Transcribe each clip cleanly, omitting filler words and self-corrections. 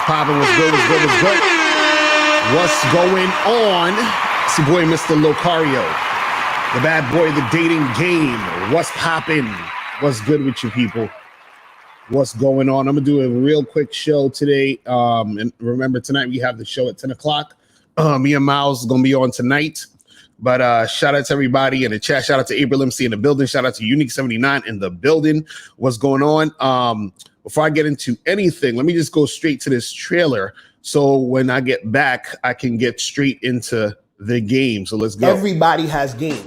poppin'? What's good? What's good? What's good? What's going on? It's your boy, Mr. Locario, the bad boy of the dating game. What's poppin'? What's good with you people? What's going on? I'm gonna do a real quick show today. And remember, tonight we have the show at 10 o'clock. Me and Miles is gonna be on tonight. But shout out to everybody in the chat. Shout out to April MC in the building. Shout out to Unique 79 in the building. What's going on? Before I get into anything, let me just go straight to this trailer. So when I get back, I can get straight into the game. So let's go. Everybody has game.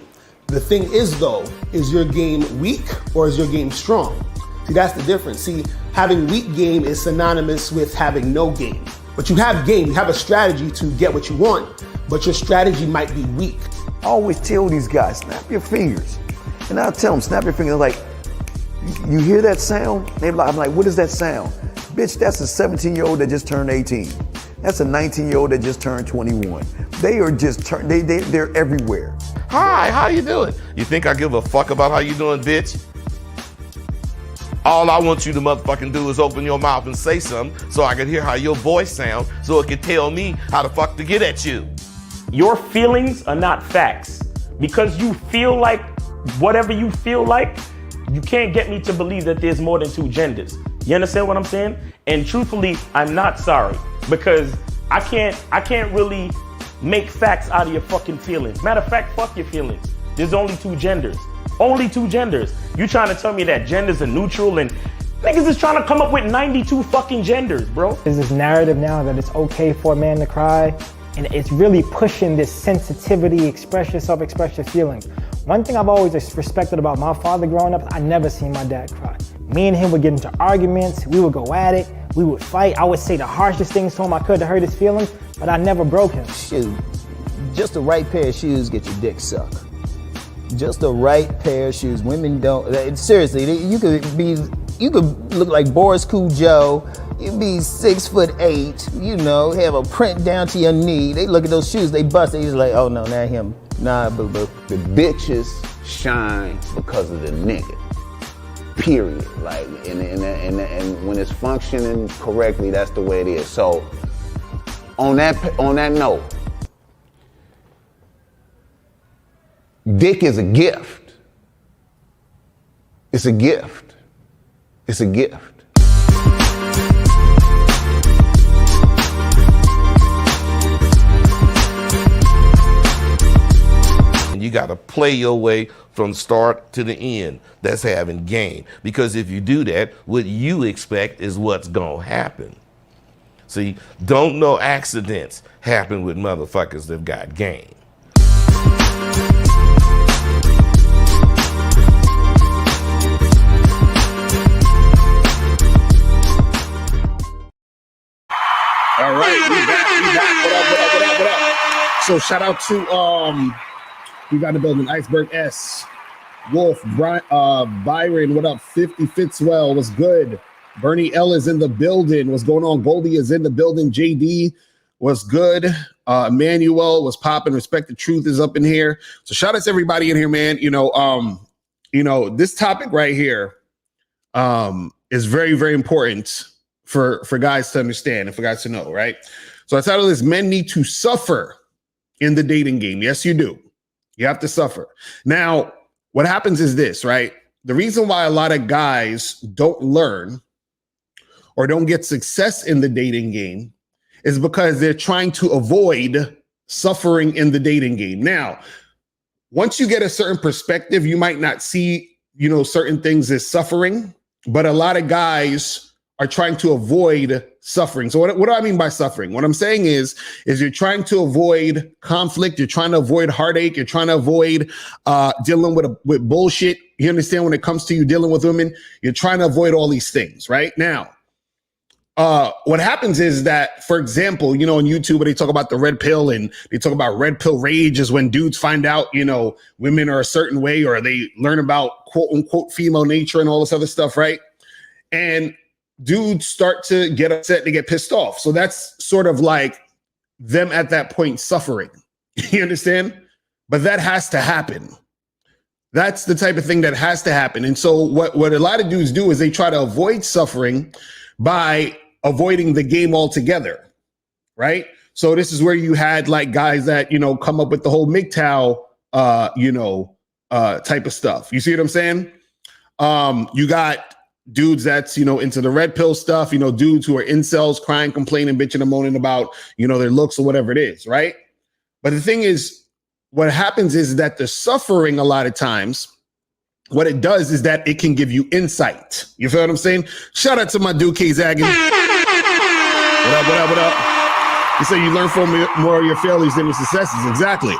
The thing is, though, is your game weak or is your game strong? See, that's the difference. See, having weak game is synonymous with having no game. But you have game, you have a strategy to get what you want, but your strategy might be weak. I always tell these guys, snap your fingers. And I'll tell them, snap your fingers. Like, you hear that sound? I'm like, what is that sound? Bitch, that's a 17-year-old that just turned 18. That's a 19-year-old that just turned 21. They are just, they're everywhere. Hi, how you doing? You think I give a fuck about how you doing, bitch? All I want you to motherfucking do is open your mouth and say something so I can hear how your voice sounds so it can tell me how the fuck to get at you. Your feelings are not facts. Because you feel like whatever you feel like, you can't get me to believe that there's more than two genders. You understand what I'm saying? And truthfully, I'm not sorry because I can't really make facts out of your fucking feelings. Matter of fact, fuck your feelings. There's only two genders. Only two genders. You trying to tell me that genders are neutral and niggas is trying to come up with 92 fucking genders, bro. There's this narrative now that it's okay for a man to cry, and it's really pushing this sensitivity, express yourself, express your feelings. One thing I've always respected about my father growing up, I never seen my dad cry. Me and him would get into arguments, we would go at it, we would fight. I would say the harshest things to him I could to hurt his feelings, but I never broke him. Shoot, just the right pair of shoes get your dick sucked. Just the right pair of shoes. Women don't, seriously, you could look like Boris Joe. You be 6'8", you know, have a print down to your knee. They look at those shoes, they bust. They just like, oh no, not him. Nah, but the bitches shine because of the nigga. Period. Like, and when it's functioning correctly, that's the way it is. So, on that note, dick is a gift. It's a gift. It's a gift. You got to play your way from start to the end. That's having game. Because if you do that, what you expect is what's going to happen. See, don't no accidents happen with motherfuckers that got game. All right, we back. What up? So shout out to we got the building Iceberg S, Wolf, Byron, what up? 50 Fitzwell, what's good? Bernie L is in the building. What's going on? Goldie is in the building. JD, what's good? Emmanuel was popping. Respect the Truth is up in here. So shout out to everybody in here, man. You know, this topic right here is very, very important for guys to understand and for guys to know, right? So I titled this, Men Need to Suffer in the Dating Game. Yes, you do. You have to suffer. Now, what happens is this, right? The reason why a lot of guys don't learn or don't get success in the dating game is because they're trying to avoid suffering in the dating game. Now, once you get a certain perspective, you might not see, certain things as suffering, but a lot of guys are trying to avoid suffering. So what do I mean by suffering? What I'm saying is you're trying to avoid conflict. You're trying to avoid heartache. You're trying to avoid dealing with bullshit. You understand when it comes to you dealing with women, you're trying to avoid all these things right now. What happens is that, for example, on YouTube, where they talk about the red pill and they talk about red pill rage is when dudes find out, women are a certain way, or they learn about quote unquote female nature and all this other stuff. Right. And dudes start to get upset, they get pissed off. So that's sort of like them at that point suffering. You understand? But that has to happen. That's the type of thing that has to happen. And so what a lot of dudes do is they try to avoid suffering by avoiding the game altogether, right? So this is where you had like guys that, come up with the whole MGTOW, type of stuff. You see what I'm saying? You got dudes that's, into the red pill stuff, dudes who are incels, crying, complaining, bitching and moaning about, their looks or whatever it is, right? But the thing is, what happens is that the suffering a lot of times, what it does is that it can give you insight. You feel what I'm saying? Shout out to my dude, K Zaggin. What up, what up, what up? You say you learn from more of your failures than your successes. Exactly.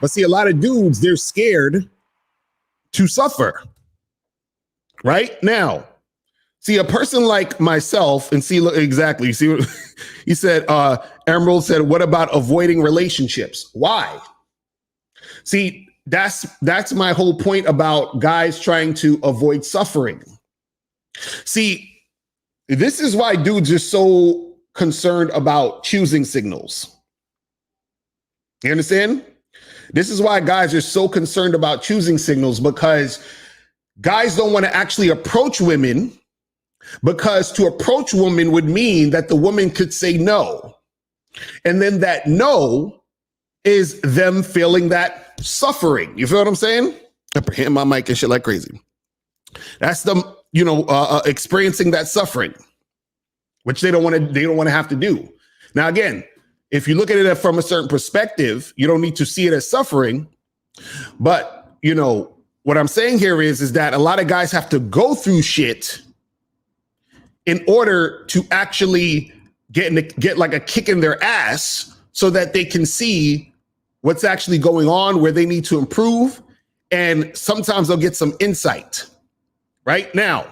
But see, a lot of dudes, they're scared to suffer. Right? Now, see, a person like myself, and see, look, exactly. You see what he said? Emerald said, what about avoiding relationships? Why? See, that's my whole point about guys trying to avoid suffering. See, this is why dudes are so concerned about choosing signals. You understand? This is why guys are so concerned about choosing signals, because guys don't want to actually approach women, because to approach women would mean that the woman could say no. And then that no is them feeling that suffering. You feel what I'm saying? I'm hitting my mic and shit like crazy. That's them, experiencing that suffering, which they don't want to have to do. Now, again, if you look at it from a certain perspective, you don't need to see it as suffering. But, what I'm saying here is that a lot of guys have to go through shit in order to actually get like a kick in their ass so that they can see what's actually going on, where they need to improve. And sometimes they'll get some insight. Right now,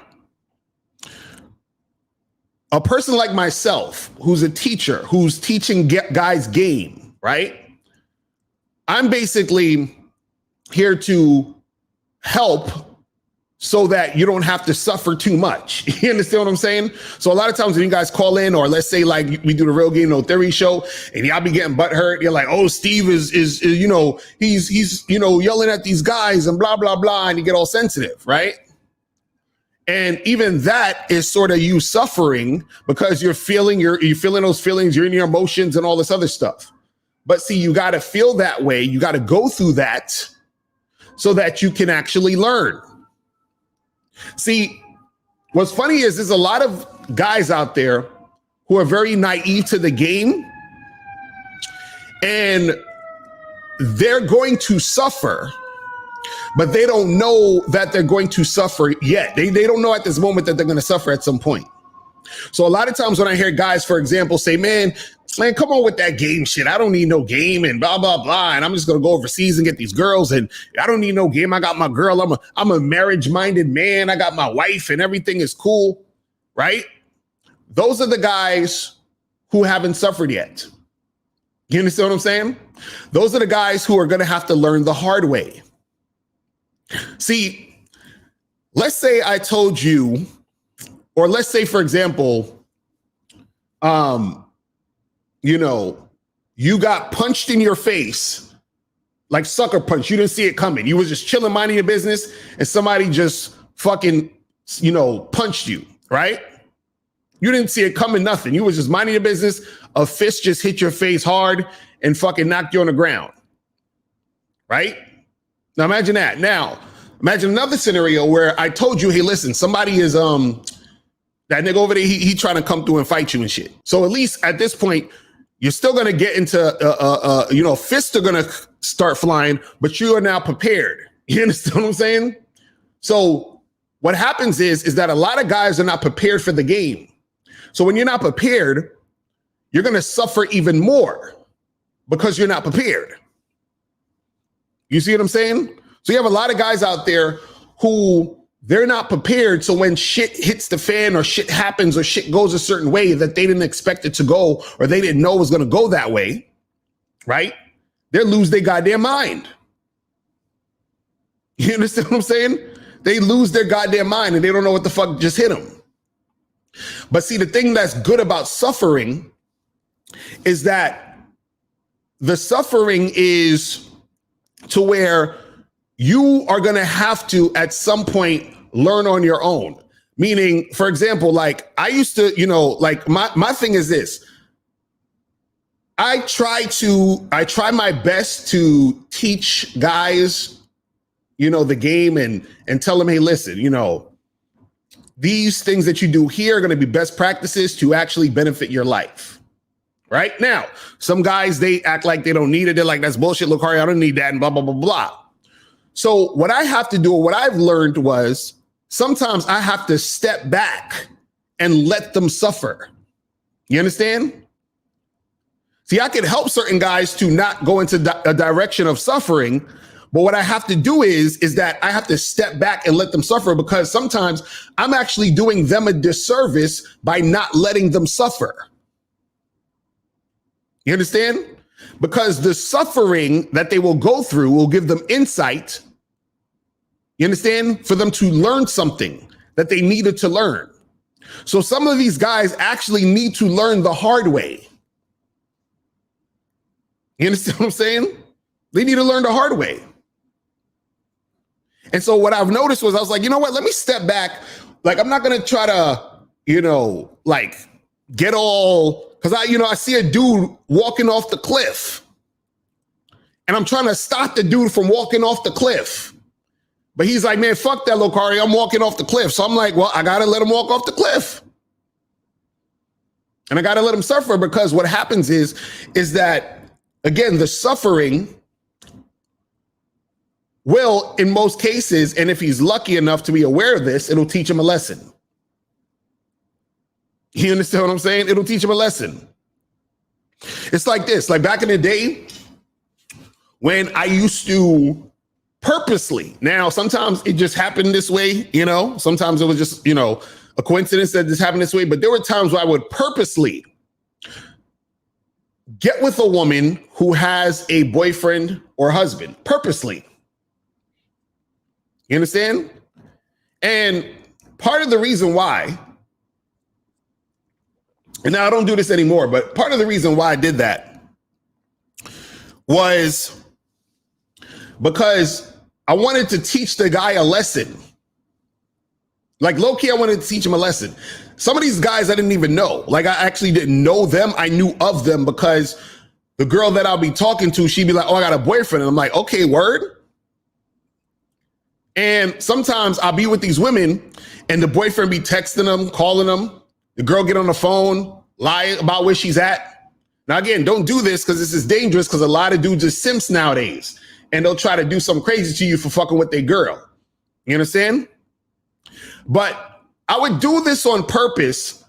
a person like myself, who's a teacher, who's teaching guys game, right? I'm basically here to help so that you don't have to suffer too much. You understand what I'm saying? So a lot of times when you guys call in, or let's say like we do the Real Game No Theory show, and y'all be getting butthurt, you're like, oh, Steve is he's yelling at these guys and blah blah blah, and you get all sensitive, right? And even that is sort of you suffering, because you're feeling those feelings, you're in your emotions and all this other stuff. But see, you got to feel that way. You got to go through that so that you can actually learn. See, what's funny is there's a lot of guys out there who are very naive to the game, and they're going to suffer, but they don't know that they're going to suffer yet. They don't know at this moment that they're going to suffer at some point. So a lot of times when I hear guys, for example, say, man, come on with that game shit. I don't need no game and blah, blah, blah. And I'm just going to go overseas and get these girls. And I don't need no game. I got my girl. I'm a marriage-minded man. I got my wife and everything is cool, right? Those are the guys who haven't suffered yet. You understand what I'm saying? Those are the guys who are going to have to learn the hard way. See, let's say I told you, or let's say, for example, you got punched in your face, like sucker punch. You didn't see it coming. You was just chilling, minding your business, and somebody just fucking, punched you, right? You didn't see it coming, nothing. You was just minding your business. A fist just hit your face hard and fucking knocked you on the ground, right? Now imagine that. Now, imagine another scenario where I told you, hey, listen, somebody is, that nigga over there, he trying to come through and fight you and shit. So at least at this point, you're still going to get into, fists are going to start flying, but you are now prepared. You understand what I'm saying? So what happens is that a lot of guys are not prepared for the game. So when you're not prepared, you're going to suffer even more because you're not prepared. You see what I'm saying? So you have a lot of guys out there who they're not prepared. So when shit hits the fan, or shit happens, or shit goes a certain way that they didn't expect it to go, or they didn't know it was going to go that way, right? They lose their goddamn mind. You understand what I'm saying? They lose their goddamn mind and they don't know what the fuck just hit them. But see, the thing that's good about suffering is that the suffering is to where you are going to have to, at some point, learn on your own. Meaning, for example, like I used to, like my thing is this. I try my best to teach guys, the game and tell them, hey, listen, these things that you do here are going to be best practices to actually benefit your life. Right now, some guys, they act like they don't need it. They're like, that's bullshit, Locario, I don't need that, and blah, blah, blah, blah. So what I have to do, or what I've learned was sometimes I have to step back and let them suffer. You understand? See, I can help certain guys to not go into a direction of suffering, but what I have to do is that I have to step back and let them suffer, because sometimes I'm actually doing them a disservice by not letting them suffer. You understand? Because the suffering that they will go through will give them insight, you understand, for them to learn something that they needed to learn. So some of these guys actually need to learn the hard way. You understand what I'm saying? They need to learn the hard way. And so what I've noticed was I was like, you know what? Let me step back. Like, I'm not going to try to, like get all, because I see a dude walking off the cliff and I'm trying to stop the dude from walking off the cliff. But he's like, man, fuck that, Locario, I'm walking off the cliff. So I'm like, well, I got to let him walk off the cliff. And I got to let him suffer, because what happens is that, again, the suffering will, in most cases, and if he's lucky enough to be aware of this, it'll teach him a lesson. You understand what I'm saying? It'll teach him a lesson. It's like this, like back in the day when I used to purposely, now sometimes it just happened this way, sometimes it was just, a coincidence that this happened this way, but there were times where I would purposely get with a woman who has a boyfriend or husband, purposely. You understand? And part of the reason why, and now I don't do this anymore, but part of the reason why I did that was because I wanted to teach the guy a lesson. Like low-key, I wanted to teach him a lesson. Some of these guys I didn't even know. Like I actually didn't know them. I knew of them because the girl that I'll be talking to, she'd be like, oh, I got a boyfriend. And I'm like, okay, word. And sometimes I'll be with these women and the boyfriend be texting them, calling them. The girl get on the phone, lie about where she's at. Now, again, don't do this because this is dangerous, because a lot of dudes are simps nowadays and they'll try to do something crazy to you for fucking with their girl. You understand? But I would do this on purpose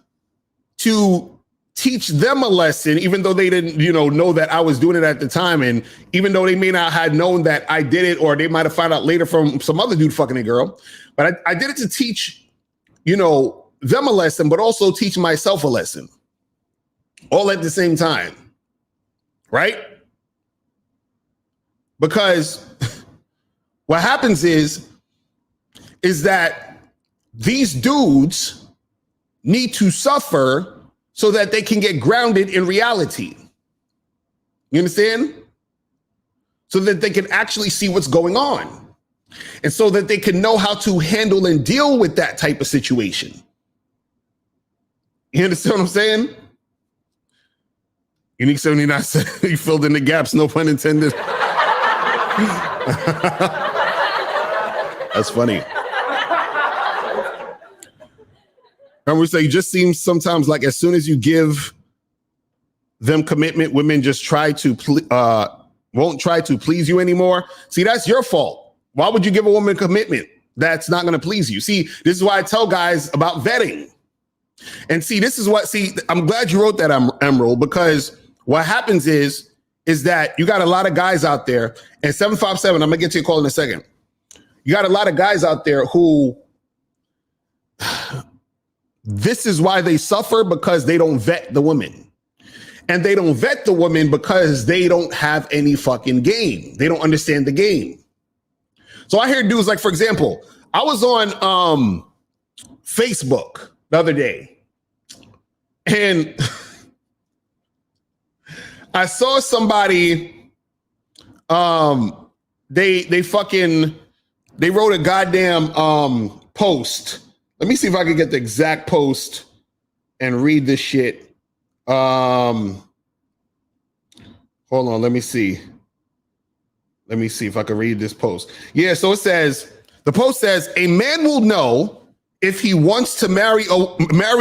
to teach them a lesson, even though they didn't, know that I was doing it at the time. And even though they may not have known that I did it, or they might have found out later from some other dude fucking a girl. But I did it to teach, them a lesson, but also teach myself a lesson all at the same time. Right? Because what happens is that these dudes need to suffer so that they can get grounded in reality. You understand? So that they can actually see what's going on. And so that they can know how to handle and deal with that type of situation. You understand what I'm saying? Unique 79 said he filled in the gaps, no pun intended. That's funny. And we say, it just seems sometimes like as soon as you give them commitment, women just won't try to please you anymore. See, that's your fault. Why would you give a woman commitment that's not going to please you? See, this is why I tell guys about vetting. And see, I'm glad you wrote that, Emerald, because what happens is that you got a lot of guys out there, and 757, I'm going to get to your call in a second. You got a lot of guys out there who, this is why they suffer, because they don't vet the women. And they don't vet the women because they don't have any fucking game. They don't understand the game. So I hear dudes like, for example, I was on Facebook the other day, and I saw somebody, they wrote a goddamn post Let me see if I can get the exact post and read this shit. Hold on, let me see. Let me see if I can read this post. Yeah, so it says, the post says, a man will know if he wants to marry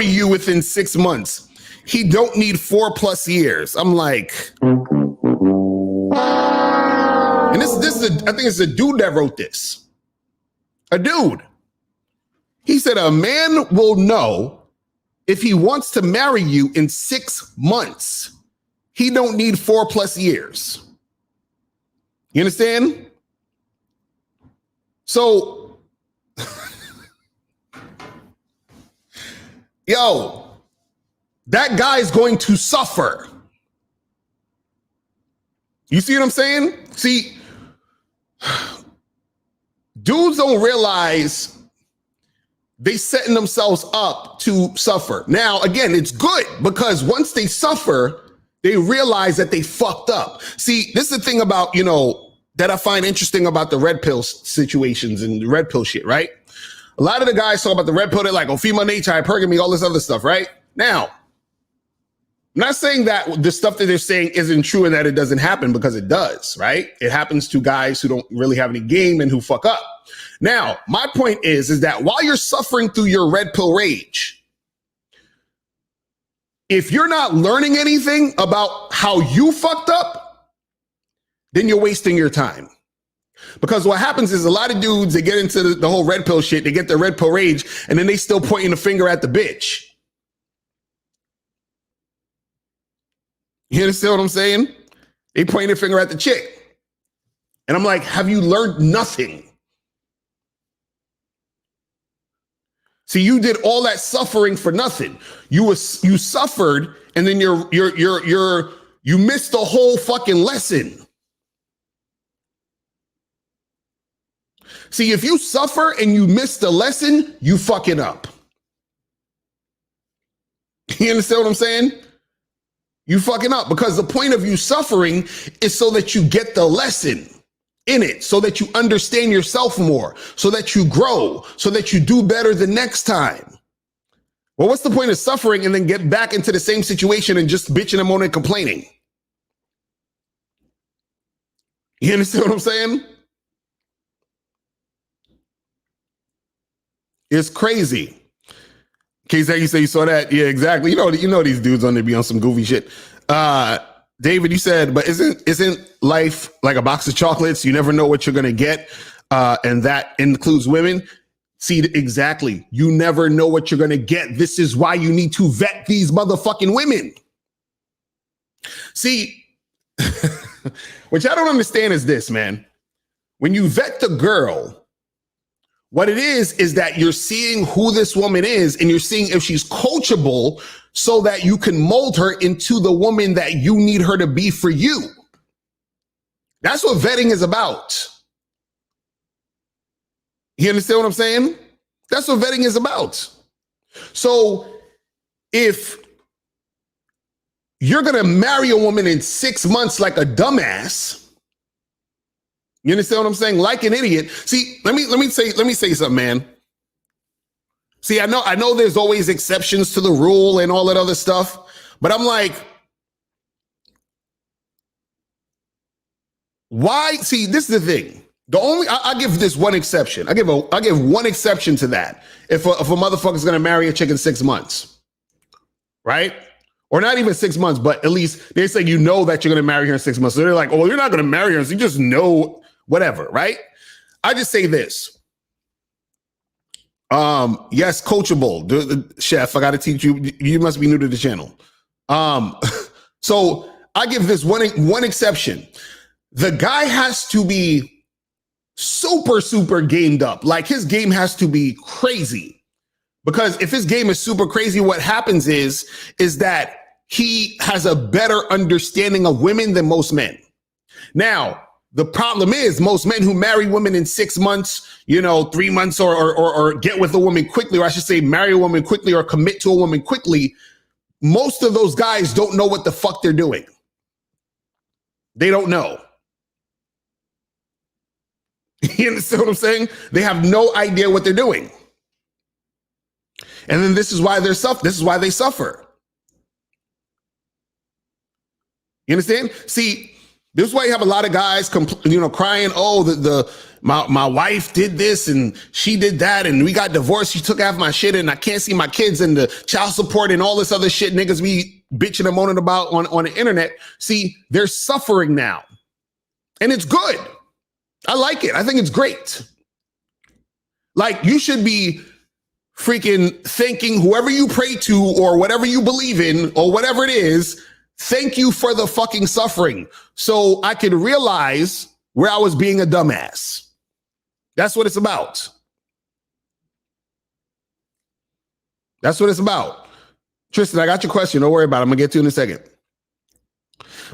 you within 6 months. He don't need 4+ years. I'm like, and this is I think it's a dude that wrote this. A dude. He said a man will know if he wants to marry you in 6 months. He don't need 4+ years. You understand? So, yo, that guy's going to suffer. You see what I'm saying? See, dudes don't realize they setting themselves up to suffer. Now, again, it's good because once they suffer, they realize that they fucked up. See, this is the thing about, that I find interesting about the red pill situations and the red pill shit, right? A lot of the guys talk about the red pill, they're like, female nature, hypergamy, all this other stuff, right? Now, I'm not saying that the stuff that they're saying isn't true and that it doesn't happen, because it does, right? It happens to guys who don't really have any game and who fuck up. Now, my point is that while you're suffering through your red pill rage, if you're not learning anything about how you fucked up, then you're wasting your time. Because what happens is a lot of dudes, they get into the whole red pill shit, they get their red pill rage, and then they still pointing the finger at the bitch. You understand what I'm saying? They pointing the finger at the chick. And I'm like, have you learned nothing? See, you did all that suffering for nothing. You suffered, and then you missed the whole fucking lesson. See, if you suffer and you miss the lesson, you fucking up. You understand what I'm saying? You fucking up, because the point of you suffering is so that you get the lesson in it, so that you understand yourself more, so that you grow, so that you do better the next time. Well, what's the point of suffering and then get back into the same situation and just bitching and moaning and complaining? You understand what I'm saying? It's crazy. Case that you say you saw that. Yeah, exactly. You know these dudes on there be on some goofy shit. David, you said, but isn't life like a box of chocolates? You never know what you're gonna get. And that includes women. See, exactly. You never know what you're gonna get. This is why you need to vet these motherfucking women. See, which I don't understand is this, man. When you vet the girl, what it is that you're seeing who this woman is, and you're seeing if she's coachable so that you can mold her into the woman that you need her to be for you. That's what vetting is about. You understand what I'm saying? That's what vetting is about. So if you're going to marry a woman in 6 months like a dumbass, you understand what I'm saying? Like an idiot. See, let me say something, man. See, I know there's always exceptions to the rule and all that other stuff, but I'm like, why? See, this is the thing. I give this one exception. I give one exception to that. If a motherfucker's gonna marry a chick in 6 months, right? Or not even 6 months, but at least they say that you're gonna marry her in 6 months. So they're like, oh, you're not gonna marry her, so you just know. Whatever, right? I just say this. Yes, coachable. Chef, I got to teach you. You must be new to the channel. So I give this one exception. The guy has to be super, super gamed up. Like his game has to be crazy. Because if his game is super crazy, what happens is that he has a better understanding of women than most men. Now, the problem is most men who marry women in 6 months, 3 months, or get with a woman quickly, or I should say marry a woman quickly or commit to a woman quickly, most of those guys don't know what the fuck they're doing. They don't know. You understand what I'm saying? They have no idea what they're doing. And then this is why they suffer. You understand? See, this is why you have a lot of guys, crying, oh, my wife did this and she did that and we got divorced. She took half my shit and I can't see my kids and the child support and all this other shit niggas be bitching and moaning about on the internet. See, they're suffering now. And it's good. I like it. I think it's great. Like, you should be freaking thanking whoever you pray to or whatever you believe in or whatever it is. Thank you for the fucking suffering so I could realize where I was being a dumbass. That's what it's about. That's what it's about. Tristan, I got your question. Don't worry about it. I'm going to get to it in a second.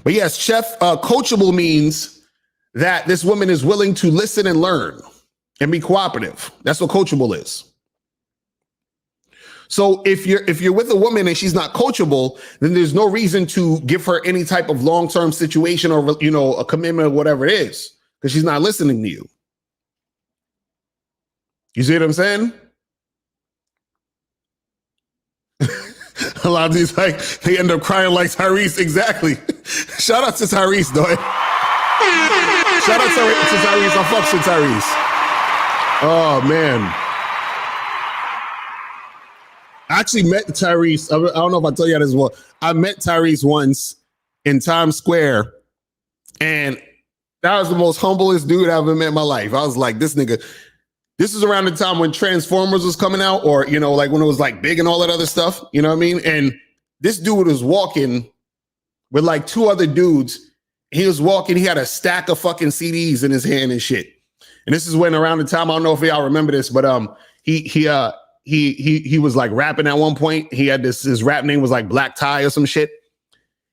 But yes, Chef, coachable means that this woman is willing to listen and learn and be cooperative. That's what coachable is. So if you're with a woman and she's not coachable, then there's no reason to give her any type of long-term situation or, a commitment or whatever it is, because she's not listening to you. You see what I'm saying? A lot of these, they end up crying like Tyrese. Exactly. Shout out to Tyrese, though. Shout out to Tyrese. I fucks with Tyrese. Oh, man. I actually met Tyrese. I don't know if I told you that as well. I met Tyrese once in Times Square, and that was the most humblest dude I've ever met in my life. I was like, this nigga. This is around the time when Transformers was coming out, or when it was big and all that other stuff. You know what I mean? And this dude was walking with two other dudes. He was walking. He had a stack of fucking CDs in his hand and shit. And this is when around the time, I don't know if y'all remember this, but he was rapping at one point. He had his rap name was Black Tie or some shit.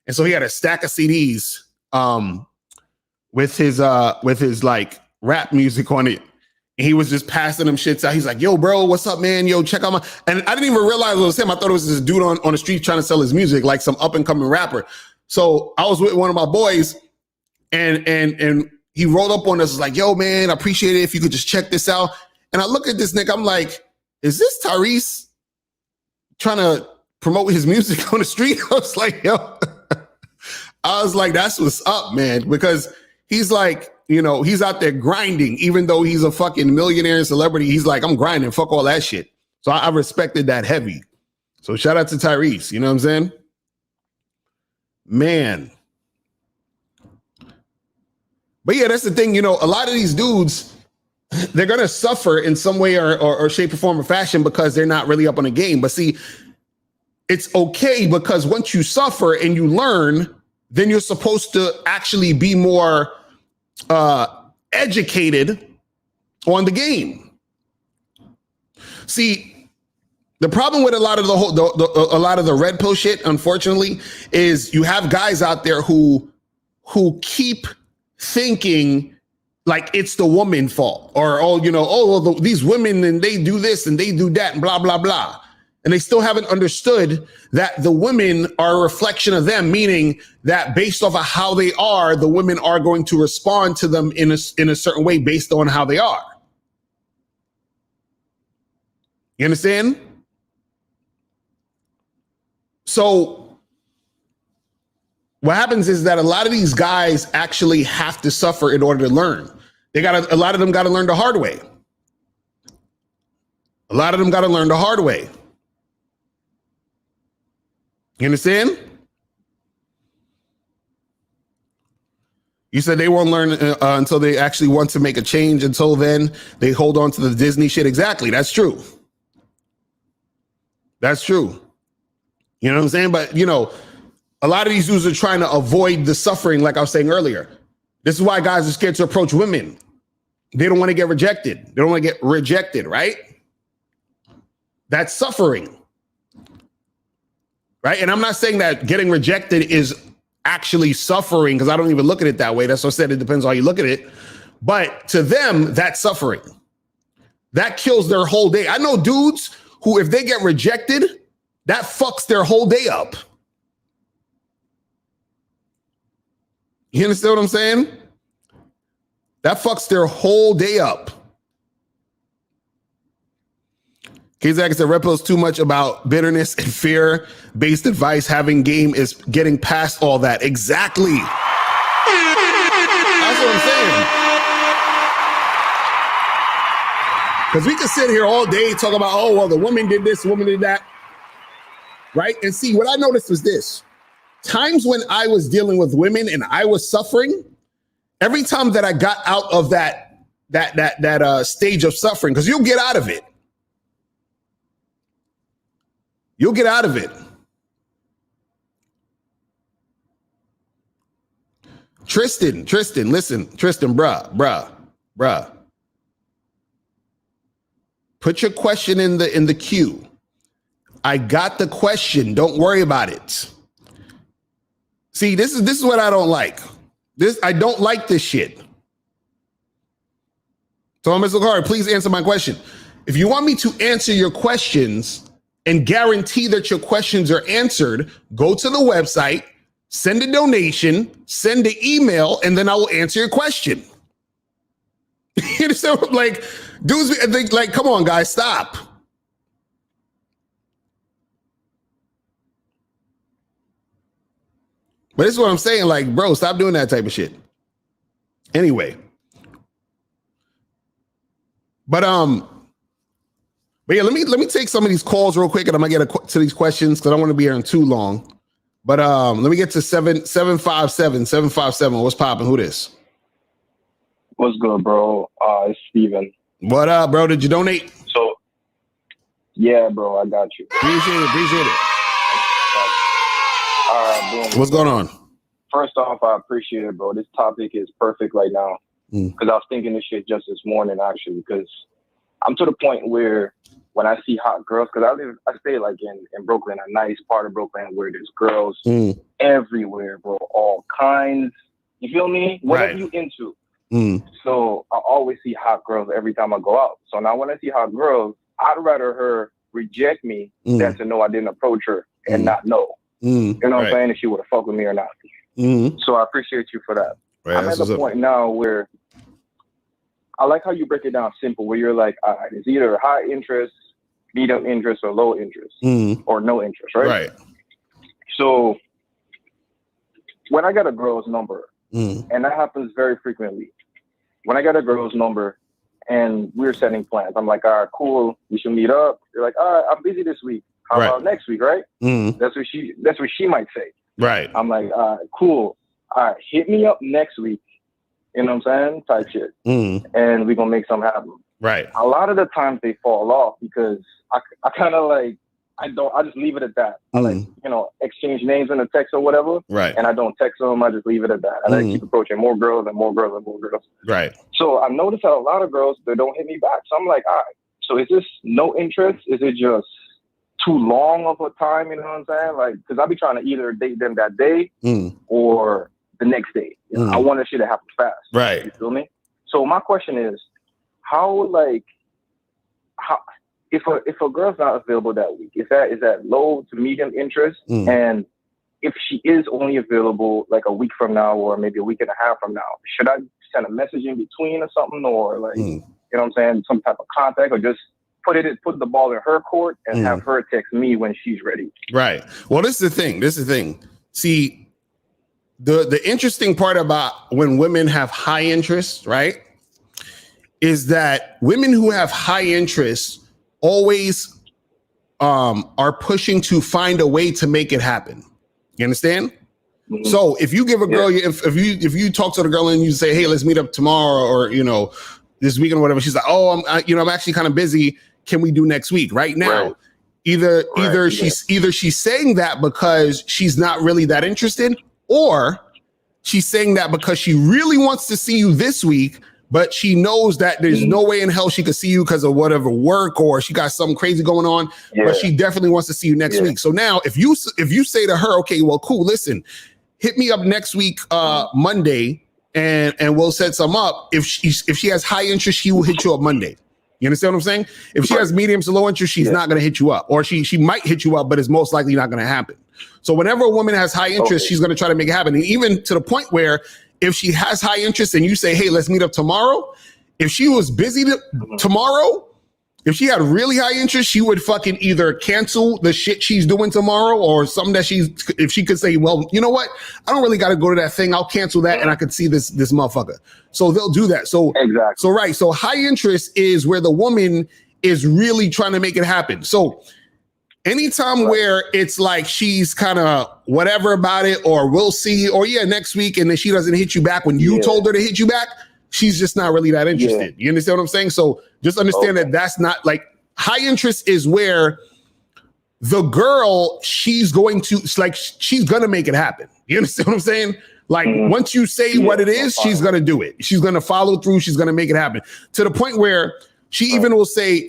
And so he had a stack of CDs with his rap music on it. And he was just passing them shits out. He's like, yo, bro, what's up, man? Yo, check out my... And I didn't even realize it was him. I thought it was this dude on the street trying to sell his music, like some up and coming rapper. So I was with one of my boys and he rolled up on us like, yo, man, I appreciate it if you could just check this out. And I look at this nigga, I'm like, is this Tyrese trying to promote his music on the street? I was like, yo, that's what's up, man. Because he's he's out there grinding, even though he's a fucking millionaire and celebrity. He's like, I'm grinding, fuck all that shit. So I respected that heavy. So shout out to Tyrese, you know what I'm saying? Man. But yeah, that's the thing, a lot of these dudes, they're going to suffer in some way or shape or form or fashion because they're not really up on the game. But see, it's okay because once you suffer and you learn, then you're supposed to actually be more educated on the game. See, the problem with a lot of a lot of the red pill shit, unfortunately, is you have guys out there who keep thinking like it's the woman's fault, or these women and they do this and they do that and blah blah blah, and they still haven't understood that the women are a reflection of them, meaning that based off of how they are, the women are going to respond to them in a certain way based on how they are. You understand? So what happens is that a lot of these guys actually have to suffer in order to learn. A lot of them got to learn the hard way. A lot of them got to learn the hard way. You understand? You said they won't learn until they actually want to make a change. Until then, they hold on to the Disney shit. Exactly. That's true. That's true. You know what I'm saying? But, a lot of these dudes are trying to avoid the suffering, like I was saying earlier. This is why guys are scared to approach women. They don't want to get rejected. They don't want to get rejected, right? That's suffering. Right? And I'm not saying that getting rejected is actually suffering, because I don't even look at it that way. That's what I said. It depends on how you look at it. But to them, that's suffering. That kills their whole day. I know dudes who, if they get rejected, that fucks their whole day up. You understand what I'm saying? That fucks their whole day up. K-Zach said Red Pill's too much about bitterness and fear-based advice. Having game is getting past all that. Exactly. That's what I'm saying. Because we could sit here all day talking about, oh, well, the woman did this, the woman did that. Right? And see, what I noticed was this. Times when I was dealing with women and I was suffering, every time that I got out of that stage of suffering, because you'll get out of it. You'll get out of it. Tristan, listen, bruh. Put your question in the queue. I got the question. Don't worry about it. See, this is what I don't like. I don't like this shit. So, Mr. Locario, please answer my question. If you want me to answer your questions and guarantee that your questions are answered, go to the website, send a donation, send an email, and then I will answer your question. You understand? Like, dudes, like, come on, guys, stop. But this is what I'm saying. Like, bro, stop doing that type of shit. Anyway. But yeah, let me take some of these calls real quick, and I'm gonna get to these questions because I don't want to be here too long. But let me get to 757. What's popping? Who this? What's good, bro? It's Steven. What up, bro? Did you donate? So, yeah, bro, I got you. Appreciate it. All right, boom. What's going on? First off, I appreciate it, bro. This topic is perfect right now because I was thinking this shit just this morning, actually, because I'm to the point where when I see hot girls, because I stay like in Brooklyn, a nice part of Brooklyn where there's girls everywhere, bro, all kinds. You feel me? Whatever you into. So I always see hot girls every time I go out. So now when I see hot girls, I'd rather her reject me than to know I didn't approach her and not know. You know what I'm saying? If she would have fucked with me or not. So I appreciate you for that. Right, I'm at the point now where I like how you break it down simple, where you're like, all right, it's either high interest, medium interest, or low interest, or no interest, right? Right. So when I get a girl's number, and that happens very frequently, when I get a girl's number and we're setting plans, I'm like, all right, cool, we should meet up. You're like, all right, I'm busy this week. How about next week, right? That's what she might say. Right. I'm like, all right, cool. All right, hit me up next week. You know what I'm saying? Type shit. And we're gonna make something happen. Right. A lot of the times they fall off because I kind of like, I just leave it at that. I like, exchange names in a text or whatever. Right. And I don't text them. I just leave it at that. I like keep approaching more girls and more girls and more girls. Right. So I've noticed that a lot of girls, they don't hit me back. So I'm like, all right, so is this no interest? Is it just too long of a time? You know what I'm saying? Like, because I'll be trying to either date them that day or the next day. I want this shit to happen fast. Right. You feel me? So my question is, how if a girl's not available that week, is that low to medium interest? And if she is only available like a week from now or maybe a week and a half from now, should I send a message in between or something, or like you know what I'm saying, some type of contact, or just put the ball in her court and have her text me when she's ready? Right. Well, this is the thing. See, the interesting part about when women have high interest, right, is that women who have high interest always are pushing to find a way to make it happen. You understand? So if you give a girl, if you talk to the girl and you say, hey, let's meet up tomorrow, or this weekend or whatever, she's like, oh, I'm actually kind of busy. Can we do next week? Right now, either she's saying that because she's not really that interested, or she's saying that because she really wants to see you this week, but she knows that there's no way in hell she could see you because of whatever work, or she got something crazy going on, but she definitely wants to see you next week. So now if you say to her, okay, well, cool, listen, hit me up next week, Monday, and we'll set some up. If she has high interest, she will hit you up Monday. You understand what I'm saying? If she has medium to low interest, she's not going to hit you up, or she might hit you up, but it's most likely not going to happen. So whenever a woman has high interest, she's going to try to make it happen. And even to the point where if she has high interest and you say, hey, let's meet up tomorrow, if she was busy tomorrow, If she had really high interest, she would fucking either cancel the shit she's doing tomorrow or something that if she could say, well, you know what? I don't really got to go to that thing. I'll cancel that and I could see this motherfucker. So they'll do that. So, exactly. So, right. So high interest is where the woman is really trying to make it happen. So anytime where it's like she's kind of whatever about it, or we'll see, or yeah, next week, and then she doesn't hit you back when you told her to hit you back, she's just not really that interested. You understand what I'm saying? So just understand that that's not like high interest is where the girl, she's going to make it happen. You understand what I'm saying? Like once you say what it is, she's going to do it. She's going to follow through. She's going to make it happen to the point where she even will say,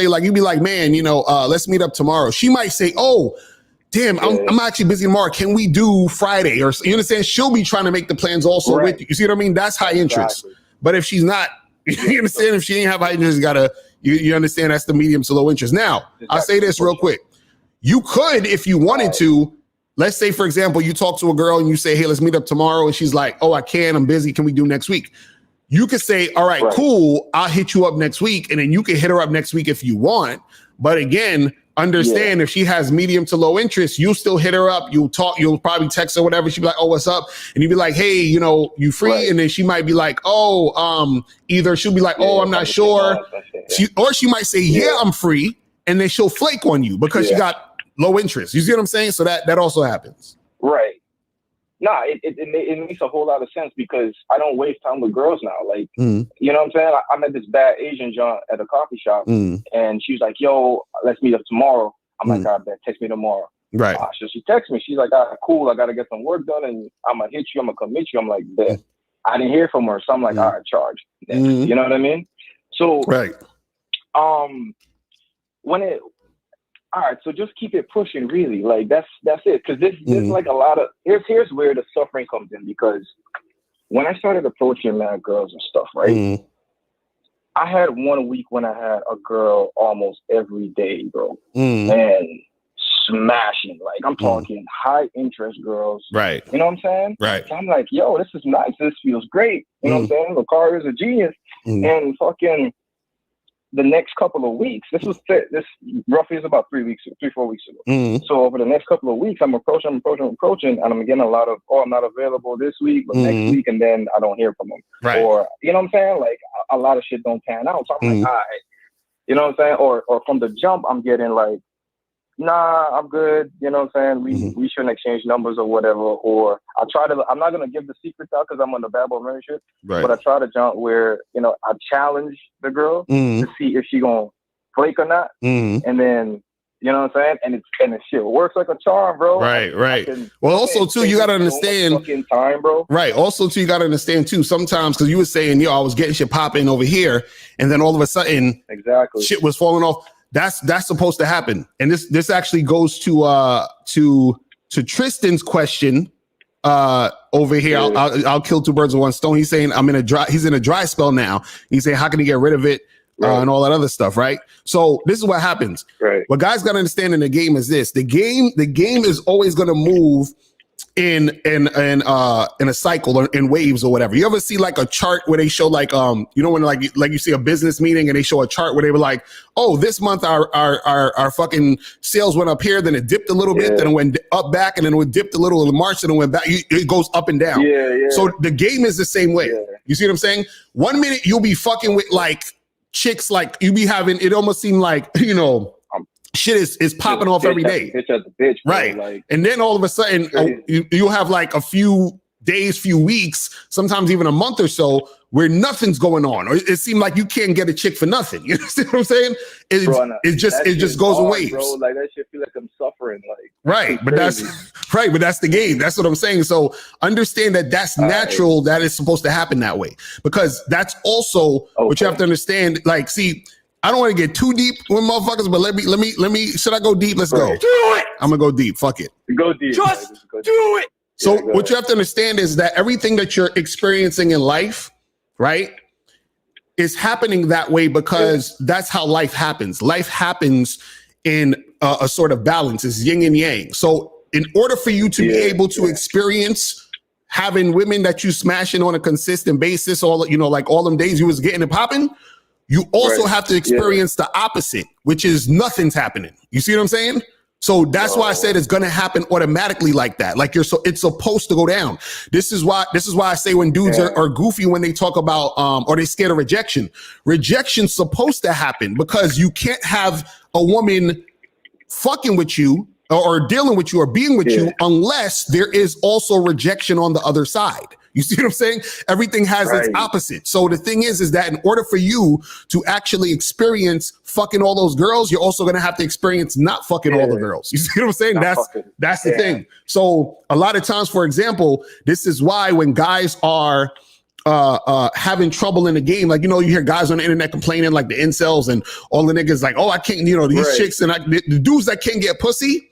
like, you'd be like, man, you know, let's meet up tomorrow. She might say, oh, damn, I'm actually busy tomorrow. Can we do Friday? Or you understand? She'll be trying to make the plans also with you. You see what I mean? That's high interest. But if she's not, you understand? If she ain't have high interest, you understand that's the medium to low interest. Now, I'll say this real quick. You could, if you wanted to, let's say, for example, you talk to a girl and you say, hey, let's meet up tomorrow. And she's like, oh, I can't. I'm busy. Can we do next week? You could say, all right, cool. I'll hit you up next week. And then you can hit her up next week if you want. But again, understand if she has medium to low interest, you'll still hit her up. You'll talk. You'll probably text her, whatever. She'll be like, oh, what's up? And you'll be like, hey, you know, you free? And then she might be like, oh, either she'll be like, oh, I'm not sure. She might say, yeah, I'm free. And then she'll flake on you because she got low interest. You see what I'm saying? So that also happens. Right. Nah, it makes a whole lot of sense because I don't waste time with girls now. Like, you know what I'm saying? I met this bad Asian John at a coffee shop, and she was like, yo, let's meet up tomorrow. I'm like, all right, text me tomorrow. Right. So she texts me. She's like, all right, cool. I got to get some work done, and I'm going to hit you. I'm going to come meet you. I'm like, bet. I didn't hear from her, so I'm like, all right, charge. You know what I mean? So, all right, so just keep it pushing, really. Like that's it. Because there's like a lot of here's where the suffering comes in. Because when I started approaching mad girls and stuff, right? I had 1 week when I had a girl almost every day, bro, and smashing. Like I'm talking high interest girls, right? You know what I'm saying? Right. So I'm like, yo, this is nice. This feels great. You know what I'm saying? Locario is a genius, and fucking. The next couple of weeks, this roughly is about 4 weeks ago. So over the next couple of weeks, I'm approaching, and I'm getting a lot of, I'm not available this week, but next week, and then I don't hear from them. Right. Or, you know what I'm saying? Like a lot of shit don't pan out. So I'm like, all right, you know what I'm saying? Or from the jump, I'm getting like, nah, I'm good. You know what I'm saying? We shouldn't exchange numbers or whatever. Or I'm not going to give the secrets out because I'm on the bad boy relationship. Right. But I try to jump where, you know, I challenge the girl to see if she going to flake or not. And then, you know what I'm saying? And it shit works like a charm, bro. Right. Well, also too, you got to understand. Time, bro. Right. Also too, you got to understand too, sometimes, because you were saying, yo, I was getting shit popping over here. And then all of a sudden, shit was falling off. That's supposed to happen, and this actually goes to Tristan's question over here. I'll kill two birds with one stone. He's saying he's in a dry spell now. He's saying how can he get rid of it and all that other stuff, right? So this is what happens. Right. What guys got to understand in the game is this: the game is always going to move in a cycle or in waves or whatever. You ever see like a chart where they show like when like you see a business meeting and they show a chart where they were like, oh, this month our fucking sales went up here, then it dipped a little bit, then it went up back, and then it dipped a little in March, and it went back. It goes up and down. So the game is the same way. You see what I'm saying? 1 minute you'll be fucking with like chicks, like you be having, it almost seemed like, you know, shit is popping off every day. Bitch, right. Like, and then all of a sudden, you'll have like a few days, few weeks, sometimes even a month or so, where nothing's going on. Or it seemed like you can't get a chick for nothing. You see what I'm saying? It just goes in waves. Bro. Like that shit feel like I'm suffering. Like right. But that's right. But that's the game. That's what I'm saying. So understand that that's natural. That is supposed to happen that way. Because that's also what you have to understand. Like, see, I don't want to get too deep with motherfuckers, but let me. Should I go deep? Let's go. Do it. I'm gonna go deep. Fuck it. Go deep. Just do it. So what you have to understand is that everything that you're experiencing in life, right, is happening that way because that's how life happens. Life happens in a sort of balance. It's yin and yang. So in order for you to be able to experience having women that you smashing on a consistent basis, all, you know, like all them days you was getting it popping, you also have to experience the opposite, which is nothing's happening. You see what I'm saying? So that's why I said it's going to happen automatically like that. Like it's supposed to go down. This is why I say when dudes are goofy when they talk about, or they scared of rejection. Rejection's supposed to happen because you can't have a woman fucking with you or dealing with you or being with you unless there is also rejection on the other side. You see what I'm saying? Everything has its opposite. So the thing is that in order for you to actually experience fucking all those girls, you're also going to have to experience not fucking all the girls. You see what I'm saying? That's the thing. So a lot of times, for example, this is why when guys are having trouble in the game, like, you hear guys on the internet complaining, like the incels and all the niggas like, oh, I can't, these chicks and the dudes that can't get pussy,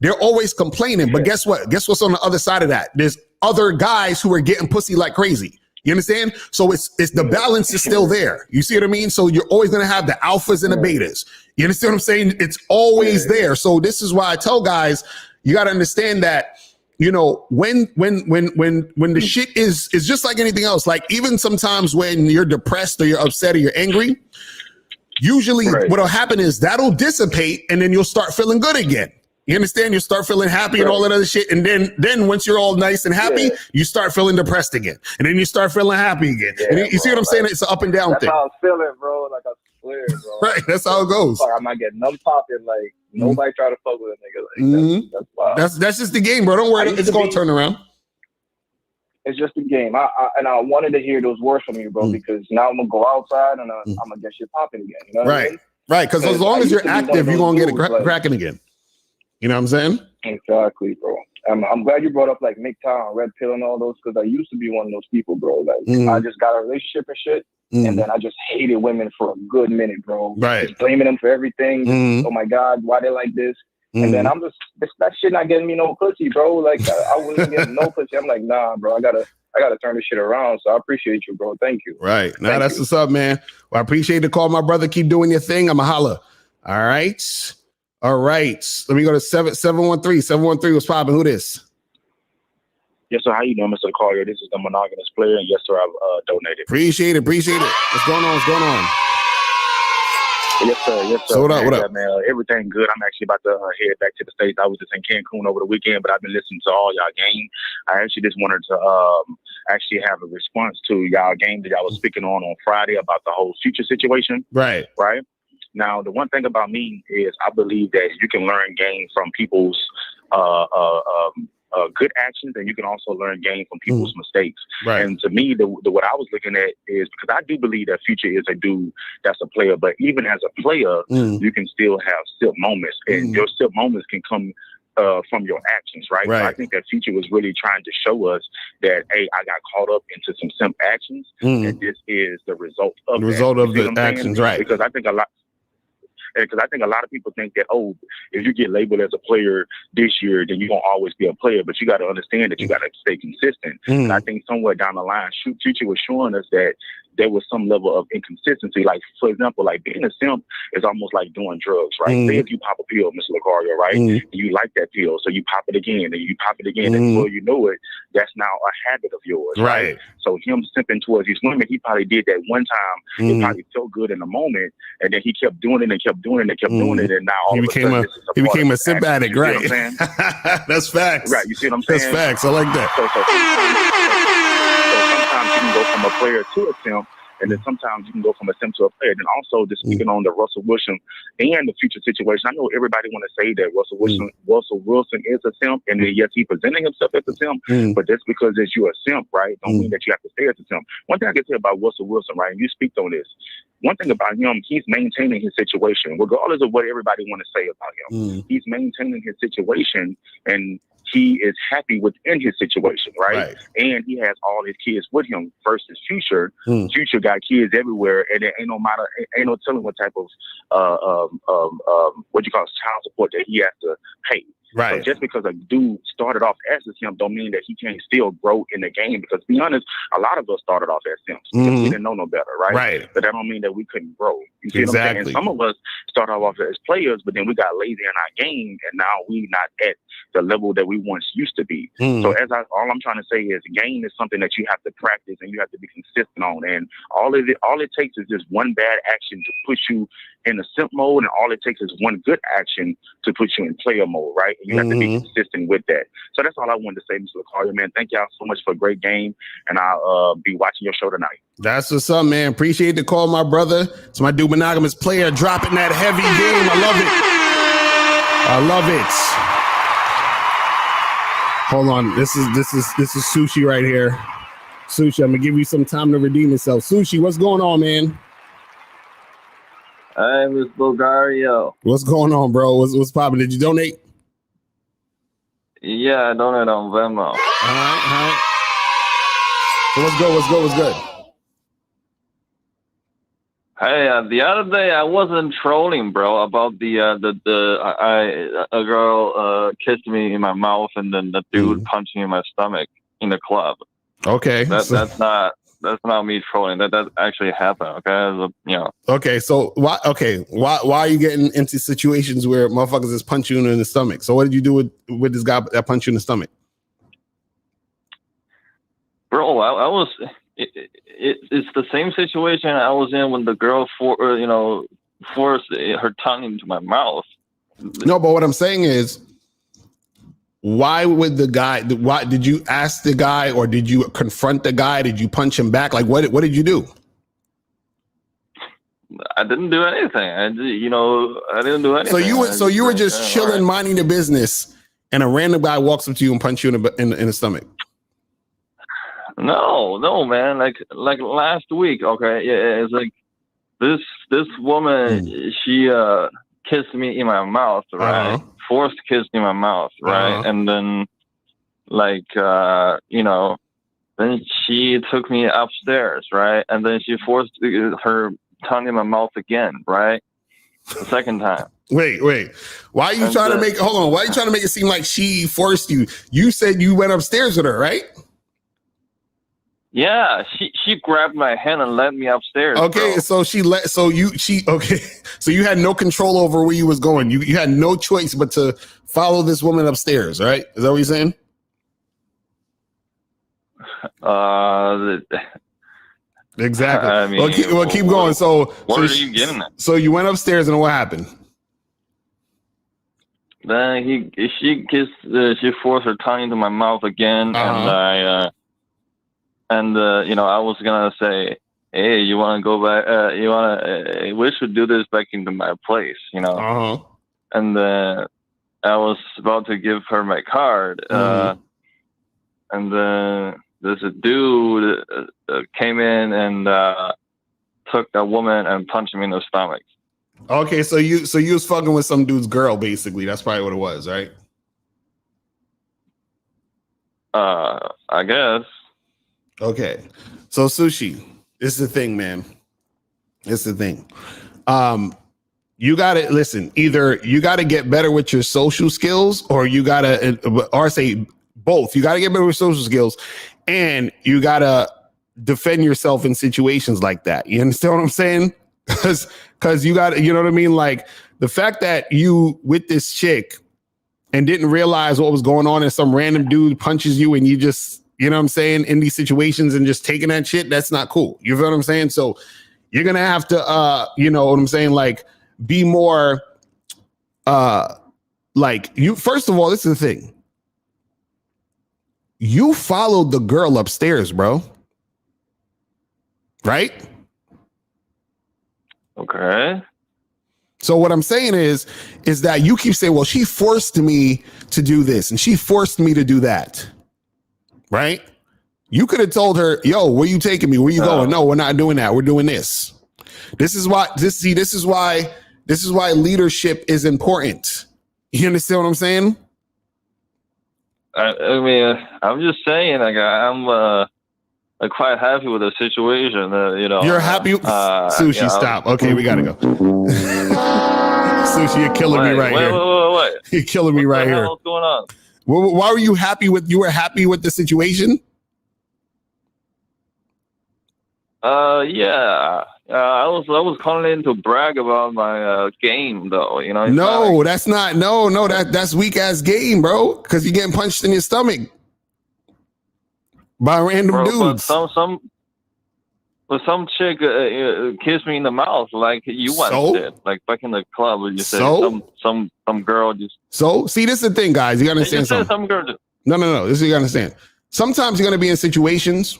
they're always complaining. But guess what? Guess what's on the other side of that? There's other guys who are getting pussy like crazy. You understand? So it's the balance is still there. You see what I mean? So you're always going to have the alphas and the betas. You understand what I'm saying? It's always there. So this is why I tell guys, you got to understand that, when the shit is just like anything else, like even sometimes when you're depressed or you're upset or you're angry, usually what'll happen is that'll dissipate and then you'll start feeling good again. You understand? You start feeling happy and all that other shit. And then once you're all nice and happy, you start feeling depressed again. And then you start feeling happy again. And you see what I'm saying? It's an up and down thing. That's how I'm feeling, bro. Like I swear, bro. Right. That's how it goes. I might get numb popping. Like nobody try to fuck with a nigga. Like, that's wild. That's just the game, bro. Don't worry. It's going to turn around. It's just a game. I wanted to hear those words from you, bro, because now I'm going to go outside and I'm going to get shit popping again. You know what I mean? Right. Because as long as you're active, you're going to get it cracking again. You know what I'm saying? Exactly, bro. I'm glad you brought up like MGTOW, Red Pill, and all those, because I used to be one of those people, bro. Like I just got a relationship and shit, and then I just hated women for a good minute, bro. Right. Just blaming them for everything. Oh my God, why they like this? And then I'm just that shit not getting me no pussy, bro. Like I wasn't getting no pussy. I'm like, nah, bro. I gotta turn this shit around. So I appreciate you, bro. Thank you. Right. Now that's what's up, man. Well, I appreciate the call, my brother. Keep doing your thing. I'ma holla. All right. Let me go to 713. 713 was popping. Who this? Yes, sir. How you doing, Mr. Locario? This is the monogamous player. And yes, sir, I've donated. Appreciate it. What's going on? Yes, sir. So what up? Man, everything good. I'm actually about to head back to the States. I was just in Cancun over the weekend, but I've been listening to all y'all game. I actually just wanted to actually have a response to y'all game that y'all was speaking on Friday about the whole future situation. Right. Now, the one thing about me is I believe that you can learn game from people's good actions, and you can also learn game from people's mistakes. Right. And to me, the what I was looking at is, because I do believe that Future is a dude that's a player, but even as a player, you can still have still moments, and your still moments can come from your actions, right? So I think that Future was really trying to show us that, hey, I got caught up into some simp actions, and this is the result of the actions, right? Because I think a lot of people think that, oh, if you get labeled as a player this year, then you're going to always be a player. But you got to understand that you got to stay consistent. And I think somewhere down the line, Future was showing us that there was some level of inconsistency. Like, for example, like being a simp is almost like doing drugs, right? Say if you pop a pill, Mr. Locario, right? And you like that pill, so you pop it again, and you pop it again, and before you know it, that's now a habit of yours, right? So him simping towards these women, he probably did that one time. It probably felt good in the moment, and then he kept doing it and kept doing it and kept doing it, and now all he became a simp addict, right? You see what I'm saying? That's facts. Right, you see what I'm saying? That's facts. I like that. So sometimes you can go from a player to a simp, and then sometimes you can go from a simp to a player. Then also, just speaking on the Russell Wilson and the Future situation, I know everybody want to say that Russell Wilson is a simp, and then yes, he presenting himself as a simp, but just because that you're a simp, right, don't mean that you have to stay as a simp. One thing I can say about Russell Wilson, right, and you speak on this, one thing about him, he's maintaining his situation, regardless of what everybody want to say about him. He's maintaining his situation, and he is happy within his situation, right? And he has all his kids with him versus Future. Future got kids everywhere, and it ain't no telling what type of what you call child support that he has to pay. Right. So just because a dude started off as a simp don't mean that he can't still grow in the game. Because to be honest, a lot of us started off as simps because we didn't know no better, right? But that don't mean that we couldn't grow. You see what I'm saying? Exactly. And some of us start off as players, but then we got lazy in our game, and now we not at the level that we once used to be. So all I'm trying to say is, game is something that you have to practice and you have to be consistent on. And all it takes is just one bad action to put you in a simp mode, and all it takes is one good action to put you in player mode, right? And you have to be consistent with that. So that's all I wanted to say, Mr. Locario, man. Thank y'all so much for a great game, and I'll be watching your show tonight. That's what's up, man. Appreciate the call, my brother. It's my dude, Monogamous Player, dropping that heavy game. I love it. I love it. Hold on. This is Sushi right here. Sushi, I'm gonna give you some time to redeem yourself. Sushi, what's going on, man? Hey, Miss Locario. What's going on, bro? What's poppin'? Did you donate? Yeah, I donated on Venmo. All right. So what's good? Hey, the other day I wasn't trolling, bro, about a girl kissed me in my mouth and then the dude punched me in my stomach in the club. Okay, that's not me trolling. That actually happened. Okay, Okay, so why are you getting into situations where motherfuckers just punch you in the stomach? So what did you do with this guy that punched you in the stomach? Bro, I was. It's the same situation I was in when the girl forced her tongue into my mouth. No, but what I'm saying is, why would the guy? Why did you ask the guy, or did you confront the guy? Did you punch him back? Like, what did you do? I didn't do anything. I didn't do anything. So you were just chilling, minding the business, and a random guy walks up to you and punch you in the stomach. No, man. Like last week. Okay, yeah, it's like this woman. She kissed me in my mouth, right? Forced kissed in my mouth, right? And then, then she took me upstairs, right? And then she forced her tongue in my mouth again, right? The second time. Wait. Why are you trying to make? Hold on. Why are you trying to make it seem like she forced you? You said you went upstairs with her, right? Yeah, she grabbed my hand and led me upstairs. Okay, bro. So you had no control over where you was going. You had no choice but to follow this woman upstairs, right? Is that what you're saying? Exactly. I mean, keep going. So what are you getting at? So you went upstairs, and what happened? Then she forced her tongue into my mouth again, and I was gonna say, hey, you want to go back? We should do this back into my place, And then I was about to give her my card, and then this dude came in and took that woman and punched me in the stomach. Okay, so you was fucking with some dude's girl, basically. That's probably what it was, right? I guess. Okay, so Sushi, it's the thing, man. It's the thing. You gotta listen. Either you gotta get better with your social skills, or you gotta, or say both. You gotta get better with social skills, and you gotta defend yourself in situations like that. You understand what I'm saying? Because you got, you know what I mean? Like the fact that you with this chick and didn't realize what was going on, and some random dude punches you, and you just, you know what I'm saying, in these situations and just taking that shit, that's not cool. You feel what I'm saying? So you're gonna have to you know what I'm saying, like be more like you. First of all, this is the thing. You followed the girl upstairs, bro. Right? Okay. So what I'm saying is that you keep saying, well, she forced me to do this and she forced me to do that. Right? You could have told her, yo, where you taking me? Where you going? No, we're not doing that. We're doing this. This is why leadership is important. You understand what I'm saying? I mean, I'm just saying, like, I'm quite happy with the situation. You're happy? Sushi, stop. Okay, we gotta go. Sushi, you're killing me right here. Wait. You're killing me right here. What's going on? Why were you happy with? You were happy with the situation? Yeah. I was calling in to brag about my game, though. You know. It's No, that's not. No, that's weak ass game, bro. Because you're getting punched in your stomach by random dudes. But some chick kissed me in the mouth like you once did, like back in the club. You said some girl just. So see, this is the thing, guys. You gotta understand something. Some girl just. No. This is what you gotta understand. Sometimes you're gonna be in situations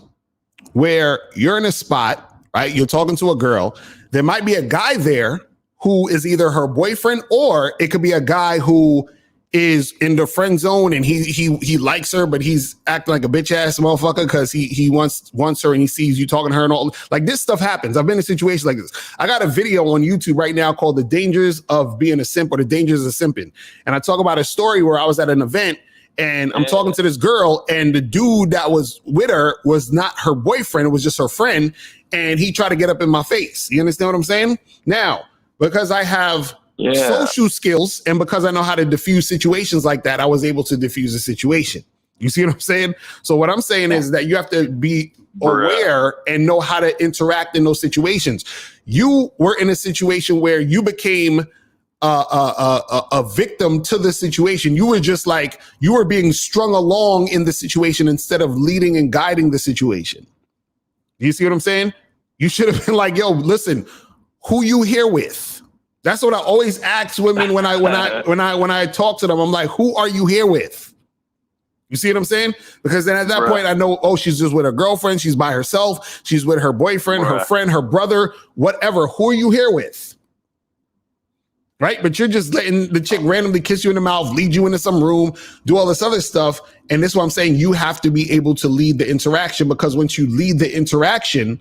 where you're in a spot, right? You're talking to a girl. There might be a guy there who is either her boyfriend, or it could be a guy who is in the friend zone and he likes her, but he's acting like a bitch ass motherfucker because he wants her and he sees you talking to her and all. Like, this stuff happens. I've been in situations like this. I got a video on YouTube right now called "The Dangers of Being a Simp" or "The Dangers of Simping," and I talk about a story where I was at an event and I'm talking to this girl, and the dude that was with her was not her boyfriend. It was just her friend, and he tried to get up in my face. You understand what I'm saying? Now, because I have social skills and because I know how to diffuse situations like that, I was able to diffuse a situation. You see what I'm saying? So what I'm saying is that you have to be aware and know how to interact in those situations. You were in a situation where you became a victim to the situation. You were just like, you were being strung along in the situation instead of leading and guiding the situation. You see what I'm saying? You should have been like, yo, listen, who you here with? That's what I always ask women when I talk to them. I'm like, who are you here with? You see what I'm saying? Because then at that point I know, oh, she's just with her girlfriend, she's by herself, she's with her boyfriend, her friend, her brother, whatever. Who are you here with? Right? But you're just letting the chick randomly kiss you in the mouth, lead you into some room, do all this other stuff. And this is what I'm saying. You have to be able to lead the interaction, because once you lead the interaction,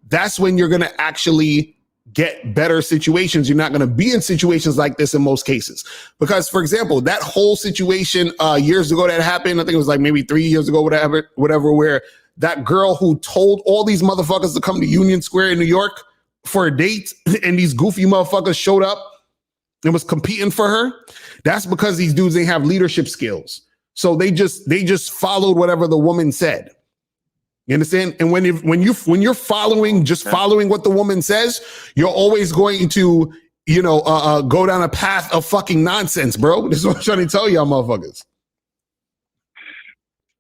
that's when you're going to actually get better situations. You're not going to be in situations like this in most cases. Because, for example, that whole situation years ago that happened, I think it was like maybe 3 years ago, whatever, where that girl who told all these motherfuckers to come to Union Square in New York for a date, and these goofy motherfuckers showed up and was competing for her. That's because these dudes didn't have leadership skills. So they just followed whatever the woman said. You understand? And when you're following what the woman says, you're always going to, go down a path of fucking nonsense, bro. This is what I'm trying to tell y'all motherfuckers.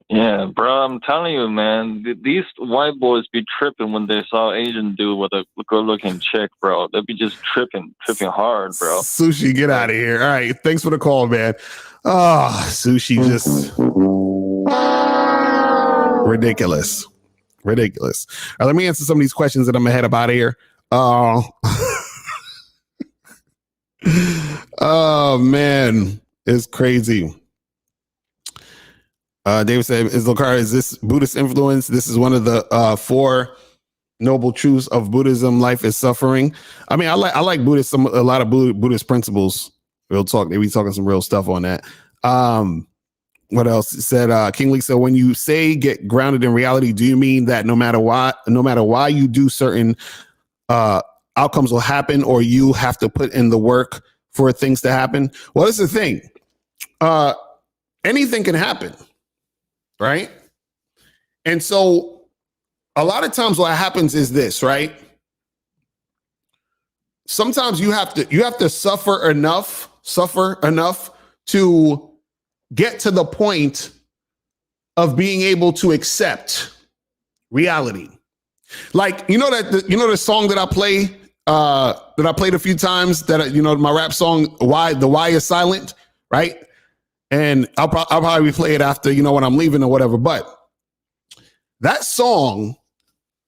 Yeah, bro, I'm telling you, man, these white boys be tripping when they saw Asian dude with a good-looking chick, bro. They be just tripping hard, bro. Sushi, get out of here. All right, thanks for the call, man. Oh, Sushi, just ridiculous. All right, let me answer some of these questions that I'm ahead up out of here. Oh, man, it's crazy. David said, Locario, is this Buddhist influence? This is one of the 4 noble truths of Buddhism. Life is suffering. I mean, I like Buddhist, a lot of Buddhist principles. Real talk. They be talking some real stuff on that. What else? It said, King Lee said, when you say get grounded in reality, do you mean that no matter why you do, certain outcomes will happen, or you have to put in the work for things to happen? Well, that's the thing. Anything can happen. Right. And so a lot of times what happens is this, right? Sometimes you have to suffer enough to get to the point of being able to accept reality. Like, the song that I play, that I played a few times, that, my rap song, Why is Silent, right? And I'll probably play it after, when I'm leaving or whatever. But that song,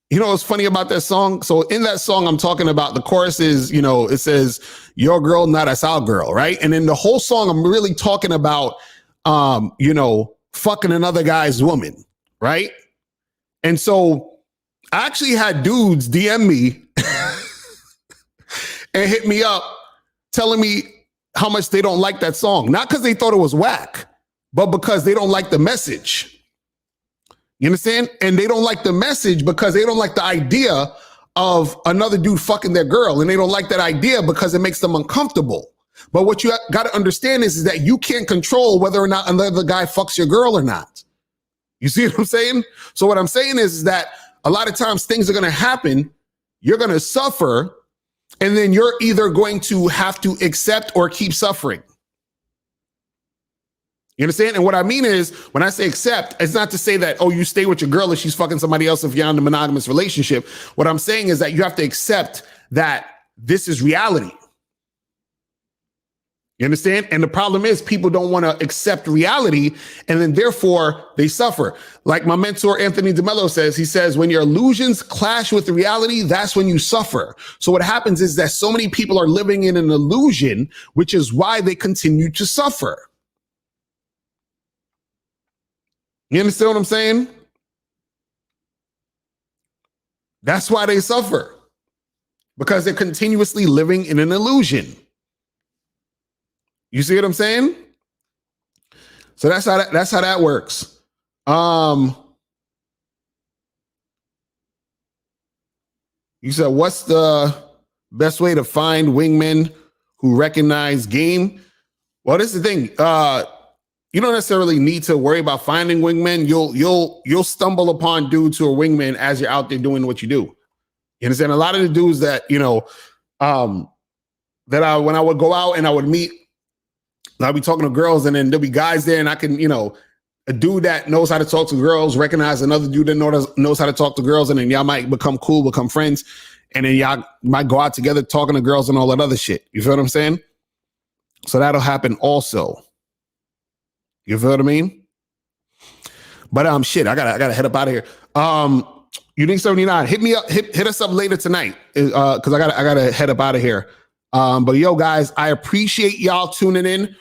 what's funny about that song? So in that song, I'm talking about the chorus is, it says, your girl, not as our girl, right? And in the whole song, I'm really talking about, fucking another guy's woman, right? And so I actually had dudes DM me and hit me up telling me how much they don't like that song. Not because they thought it was whack, but because they don't like the message. You understand? And they don't like the message because they don't like the idea of another dude fucking their girl. And they don't like that idea because it makes them uncomfortable. But what you got to understand is that you can't control whether or not another guy fucks your girl or not. You see what I'm saying? So what I'm saying is that a lot of times things are going to happen. you're going to suffer, and then you're either going to have to accept or keep suffering. You understand? And what I mean is, when I say accept, it's not to say that, oh, you stay with your girl if she's fucking somebody else if you're in a monogamous relationship. What I'm saying is that you have to accept that this is reality. You understand? And the problem is people don't want to accept reality, and then therefore they suffer. Like my mentor, Anthony DeMello says, he says, when your illusions clash with the reality, that's when you suffer. So what happens is that so many people are living in an illusion, which is why they continue to suffer. You understand what I'm saying? That's why they suffer, because they're continuously living in an illusion. You see what I'm saying? So that's how that works. You said, what's the best way to find wingmen who recognize game? Well, this is the thing. You don't necessarily need to worry about finding wingmen. You'll stumble upon dudes who are wingmen as you're out there doing what you do. You understand? A lot of the dudes that, when I would go out and I would meet, I'll be talking to girls, and then there'll be guys there, and I can, a dude that knows how to talk to girls recognize another dude that knows how to talk to girls, and then y'all might become cool, become friends, and then y'all might go out together talking to girls and all that other shit. You feel what I'm saying? So that'll happen also. You feel what I mean? But shit, I gotta head up out of here. Unique 79, hit me up, hit us up later tonight, because I gotta head up out of here. But yo, guys, I appreciate y'all tuning in.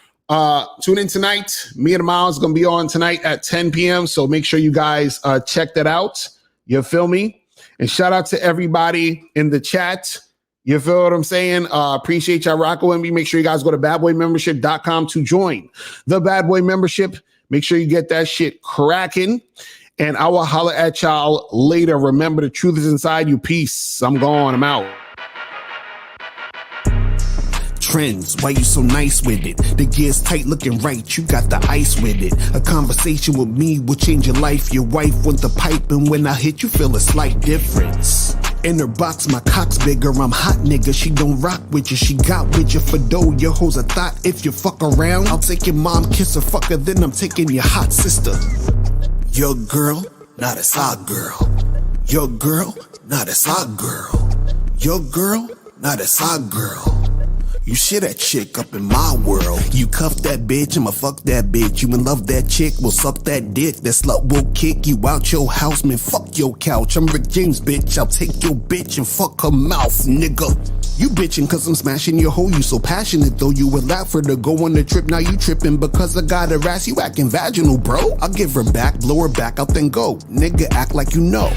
Tune in tonight. Me and Miles gonna be on tonight at 10 p.m. So make sure you guys check that out. You feel me? And shout out to everybody in the chat. You feel what I'm saying? Appreciate y'all rocking with me. Make sure you guys go to badboymembership.com to join the Bad Boy Membership. Make sure you get that shit cracking. And I will holler at y'all later. Remember, the truth is inside you. Peace. I'm gone. I'm out. Trends, why you so nice with it? The gear's tight, looking right, you got the ice with it. A conversation with me will change your life. Your wife wants the pipe, and when I hit, you feel a slight difference. In her box, my cock's bigger, I'm hot nigga. She don't rock with you, she got with you for dough. Your hoes a thought, if you fuck around, I'll take your mom, kiss her, fuck her, then I'm taking your hot sister. Your girl, not a side girl. Your girl, not a side girl. Your girl, not a side girl. You shit that chick up in my world. You cuff that bitch, I'ma fuck that bitch. You in love that chick, will suck that dick. That slut will kick you out your house, man, fuck your couch. I'm Rick James, bitch, I'll take your bitch and fuck her mouth, nigga. You bitching cause I'm smashing your hoe, you so passionate though. You would laugh for her to go on the trip, now you tripping because I got her ass, you acting vaginal, bro. I'll give her back, blow her back out, then go. Nigga, act like you know.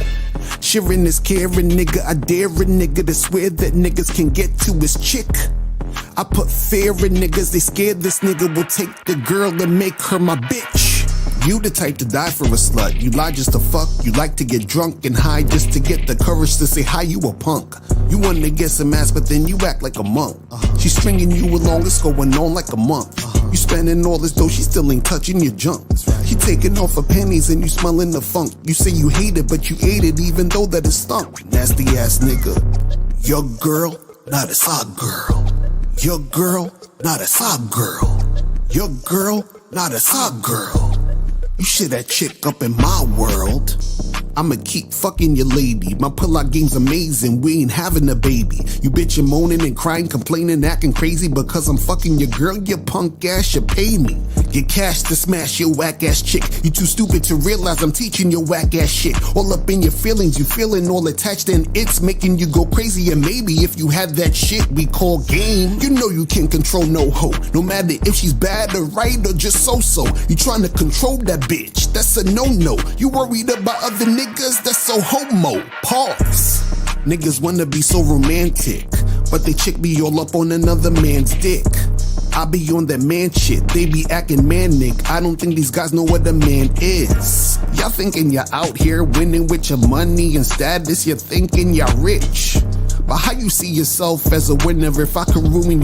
Sharing is caring, nigga, I dare a nigga to swear that niggas can get to his chick. I put fear in niggas, they scared this nigga will take the girl and make her my bitch. You the type to die for a slut, you lie just to fuck. You like to get drunk and high just to get the courage to say hi, you a punk. You want to get some ass, but then you act like a monk. She's stringing you along, it's going on like a month. You spending all this dough, she still ain't touching your junk. She taking off her panties and you smelling the funk. You say you hate it, but you ate it even though that it stunk. Nasty ass nigga. Your girl, not a side girl. Your girl, not a side girl. Your girl, not a side girl. You shit that chick up in my world. I'ma keep fucking your lady. My pull-out game's amazing, we ain't having a baby. You bitchin' moaning and crying, complaining, acting crazy because I'm fucking your girl, you punk ass, you pay me. Get cash to smash your whack ass chick. You too stupid to realize I'm teaching your whack ass shit. All up in your feelings, you feeling all attached and it's making you go crazy. And maybe if you had that shit we call game, you know you can't control no hoe. No matter if she's bad or right or just so-so. You trying to control that bitch, that's a no-no. You worried about other niggas, that's so homo. Pause. Niggas wanna be so romantic, but they chick be all up on another man's dick. I be on that man shit, they be acting manic. I don't think these guys know what a man is. Y'all thinking you're out here winning with your money and status, you're thinking you're rich. But how you see yourself as a winner if I can ruin you?